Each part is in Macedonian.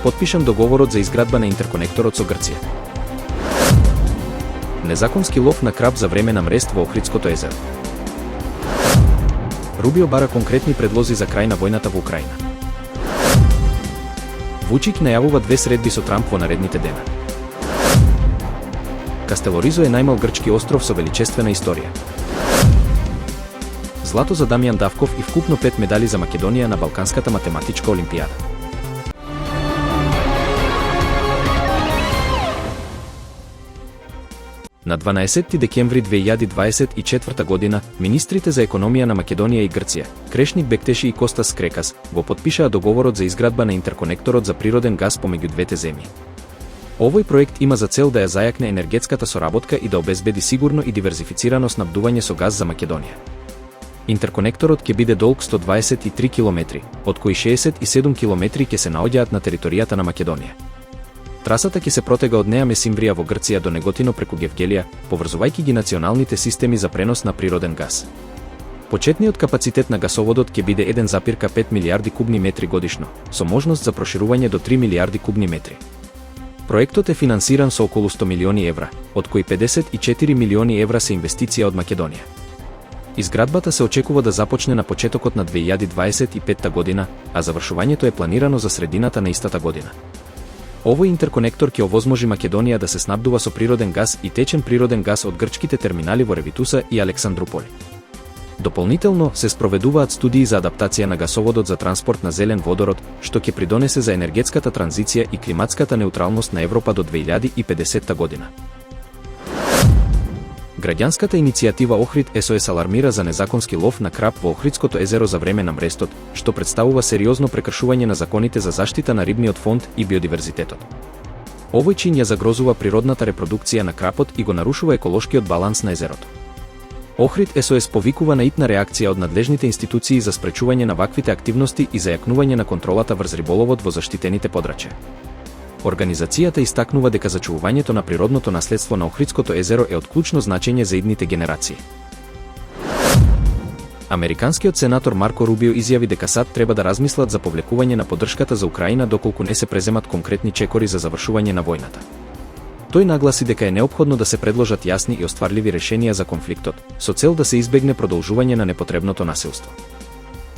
потпишан договорот за изградба на интерконекторот со Грција. Незаконски лов на краб за време на мрест во Охридското езеро. Рубио бара конкретни предлози за крај на војната во Украина. Вучик најавува 2 средби со Трамп во наредните дена. Кастелоризо е најмал грчки остров со величествена историја. Злато за Дамјан Давков и вкупно 5 медали за Македонија на Балканската математичка олимпијада. На 12 декември 2024 година, министрите за економија на Македонија и Грција, Крешник Бектеши и Костас Скрекас, го потпишаа договорот за изградба на интерконекторот за природен газ помеѓу двете земји. Овој проект има за цел да ја зајакне енергетската соработка и да обезбеди сигурно и диверзифицирано снабдување со газ за Македонија. Интерконекторот ќе биде долг 123 км, од кои 67 км ќе се наоѓаат на територијата на Македонија. Трасата ќе се протега од Неа Месимврија во Грција до Неготино преку Гевгелија, поврзувајќи ги националните системи за пренос на природен газ. Почетниот капацитет на гасоводот ќе биде 1,5 милијарди кубни метри годишно, со можност за проширување до 3 милијарди кубни метри. Проектот е финансиран со околу 100 милиони евра, од кои 54 милиони евра се инвестиција од Македонија. Изградбата се очекува да започне на почетокот на 2025 година, а завршувањето е планирано за средината на истата година. Овој интерконектор ќе овозможи Македонија да се снабдува со природен газ и течен природен газ од грчките терминали во Ревитуса и Александруполи. Дополнително се спроведуваат студии за адаптација на гасоводот за транспорт на зелен водород, што ќе придонесе за енергетската транзиција и климатската неутралност на Европа до 2050 година. Граѓанската иницијатива Охрид СОС алармира за незаконски лов на краб во Охридското езеро за време на мрестот, што представува сериозно прекршување на законите за заштита на рибниот фонд и биодиверзитетот. Овој чин ја загрозува природната репродукција на крапот и го нарушува еколошкиот баланс на езерото. Охрид СОС повикува на итна реакција од надлежните институции за спречување на ваквите активности и зајакнување на контролата врз риболовот во заштитените подрачја. Организацијата истакнува дека зачувувањето на природното наследство на Охридското езеро е од клучно значење за идните генерации. Американскиот сенатор Марко Рубио изјави дека САД треба да размислат за повлекување на поддршката за Украина доколку не се преземат конкретни чекори за завршување на војната. Тој нагласи дека е неопходно да се предложат јасни и остварливи решенија за конфликтот, со цел да се избегне продолжување на непотребното насилство.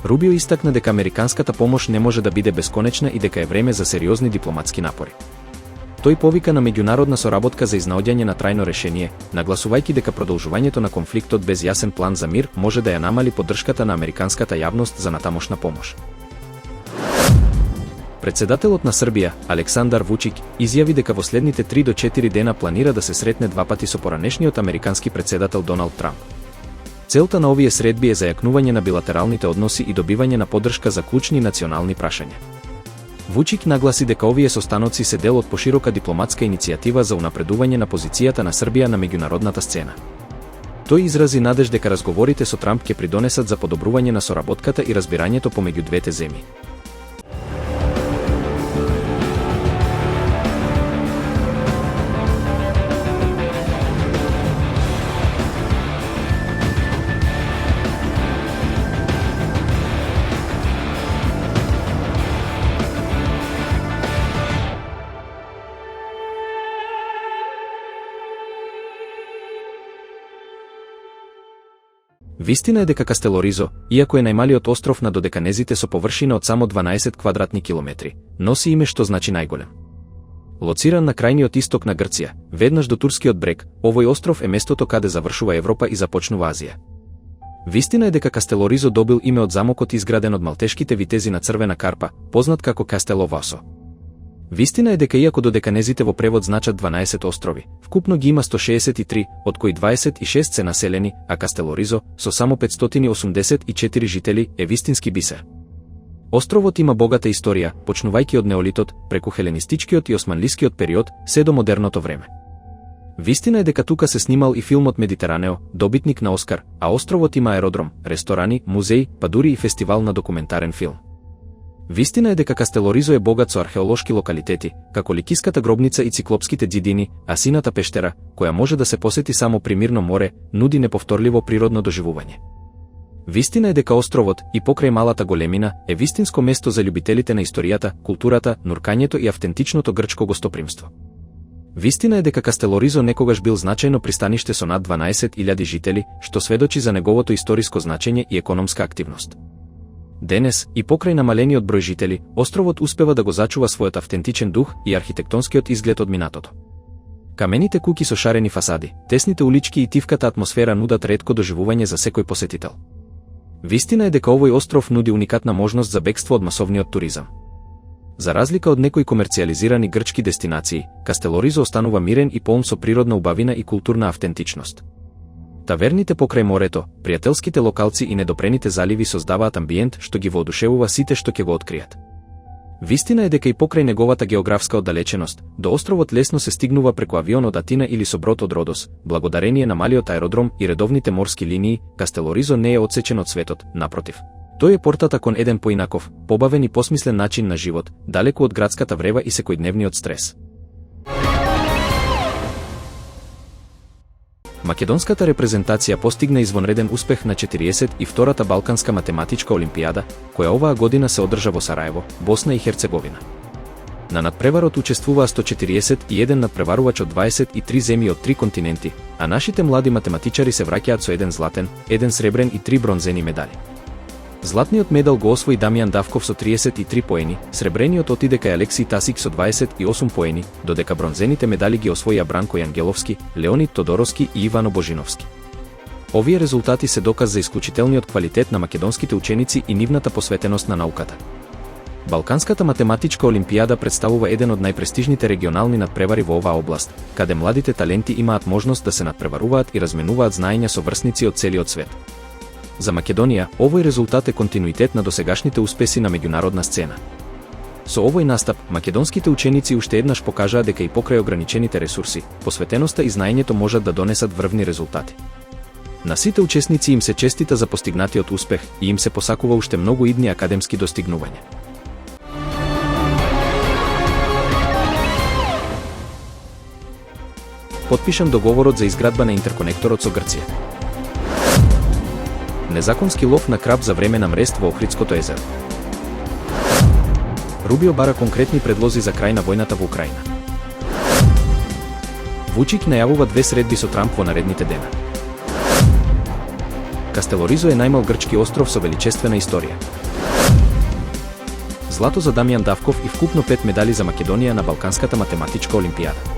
Рубио истакна дека американската помош не може да биде бесконечна и дека е време за сериозни дипломатски напори. Тој повика на меѓународна соработка за изнаоѓање на трајно решение, нагласувајќи дека продолжувањето на конфликтот без јасен план за мир може да ја намали поддршката на американската јавност за натамошна помош. Председателот на Србија, Александар Вучик, изјави дека во следните 3 до 4 дена планира да се сретне 2 пати со поранешниот американски председател Доналд Трамп. Целта на овие средби е зајакнување на билатералните односи и добивање на поддршка за клучни национални прашања. Вучик нагласи дека овие состаноци се дел од поширока дипломатска иницијатива за унапредување на позицијата на Србија на меѓународната сцена. Тој изрази надеж дека разговорите со Трамп ќе придонесат за подобрување на соработката и разбирањето помеѓу двете земји. Вистина е дека Кастелоризо, иако е најмалиот остров на Додеканезите со површина од само 12 квадратни километри, носи име што значи најголем. Лоциран на крајниот исток на Грција, веднаш до турскиот брег, овој остров е местото каде завршува Европа и започнува Азија. Вистина е дека Кастелоризо добил име од замокот изграден од малтешките витези на Црвена Карпа, познат како Кастело Васо. Вистина е дека иако Додеканезите во превод значат 12 острови, вкупно ги има 163, од кои 26 се населени, а Кастелоризо, со само 584 жители, е вистински бисер. Островот има богата историја, почнувајќи од неолитот, преку хеленистичкиот и османлискиот период, се до модерното време. Вистина е дека тука се снимал и филмот Медитеранео, добитник на Оскар, а островот има аеродром, ресторани, музеи, па дури и фестивал на документарен филм. Вистина е дека Кастелоризо е богат со археолошки локалитети, како Ликиската гробница и Циклопските ѕидини, а Сината пештера, која може да се посети само при мирно море, нуди неповторливо природно доживување. Вистина е дека островот, и покрај малата големина, е вистинско место за љубителите на историјата, културата, нуркањето и автентичното грчко гостопримство. Вистина е дека Кастелоризо некогаш бил значајно пристаниште со над 12.000 жители, што сведочи за неговото историско значење и економска активност. Денес, и покрај намалениот број жители, островот успева да го зачува својот автентичен дух и архитектонскиот изглед од минатото. Камените куќи со шарени фасади, тесните улички и тивката атмосфера нудат ретко доживување за секој посетител. Вистина е дека овој остров нуди уникатна можност за бегство од масовниот туризам. За разлика од некои комерцијализирани грчки дестинации, Кастелоризо останува мирен и полн со природна убавина и културна автентичност. Таверните покрај морето, пријателските локалци и недопрените заливи создаваат амбиент што ги воодушевува сите што ќе го откријат. Вистина е дека и покрај неговата географска оддалеченост, до островот лесно се стигнува преку авион од Атина или со брод од Родос, благодарение на малиот аеродром и редовните морски линии. Кастелоризо не е одсечен од светот, напротив. Тој е портата кон еден поинаков, побавен и посмислен начин на живот, далеку од градската врева и секојдневниот стрес. Македонската репрезентација постигна извонреден успех на 42-та Балканска математичка олимпијада, која оваа година се одржа во Сараево, Босна и Херцеговина. На надпреварот учествуваа 141 надпреварувач од 23 земји од 3 континенти, а нашите млади математичари се враќаат со 1 златен, 1 сребрен и 3 бронзени медали. Златниот медал го освои Дамјан Давков со 33 поени, сребрениот отиде кај Алексиј Тасик со 28 поени, додека бронзените медали ги освоија Бранко Јангеловски, Леонид Тодоровски и Ивано Божиновски. Овие резултати се доказ за исклучителниот квалитет на македонските ученици и нивната посветеност на науката. Балканската математичка олимпијада представува еден од најпрестижните регионални надпревари во оваа област, каде младите таленти имаат можност да се надпреваруваат и разменуваат знаења со врсници од целиот свет. За Македонија, овој резултат е континуитет на досегашните успеси на меѓународна сцена. Со овој настап, македонските ученици уште еднаш покажаа дека и покрај ограничените ресурси, посветеноста и знаењето можат да донесат врвни резултати. На сите учесници им се честита за постигнатиот успех и им се посакува уште многу идни академски достигнувања. Потпишан договорот за изградба на интерконекторот со Грција. Незаконски лов на краб за време на мрест во Охридското езеро. Рубио бара конкретни предлози за крај на војната во Украина. Вучик најавува 2 средби со Трамп во наредните дена. Кастелоризо е најмал грчки остров со величествена историја. Злато за Дамјан Давков и вкупно 5 медали за Македонија на Балканската математичка олимпијада.